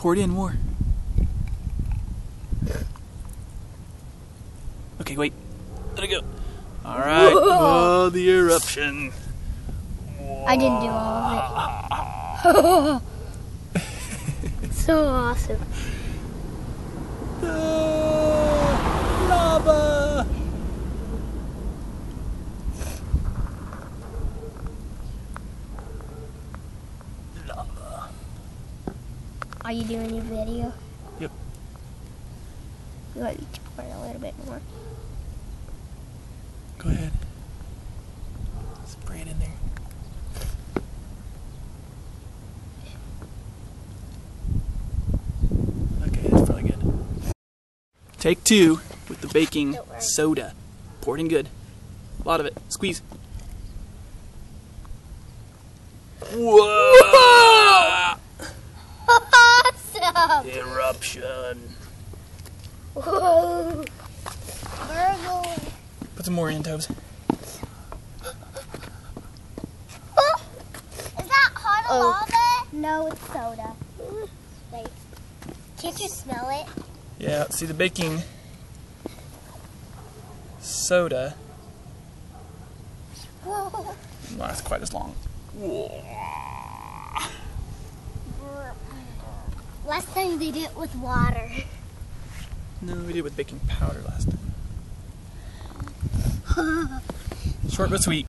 Pour it in more. Okay, wait. Let it go. Alright. Oh, the eruption. I didn't do all of it. So awesome. Lava! Lava. Are you doing your video? Yep. You want me to pour a little bit more? Go ahead. Spray it in there. Okay, that's probably good. Take 2 with the baking soda. Pour it in good. A lot of it. Squeeze. Whoa! Awesome! Eruption. Whoa! Burgle. Put some more in, Tobes. Is that hot lava? No, it's soda. Wait. Can't you smell it? Yeah, see the baking soda Whoa. doesn't last quite as long. Last time they did it with water. No, we did it with baking powder last time. Short but sweet.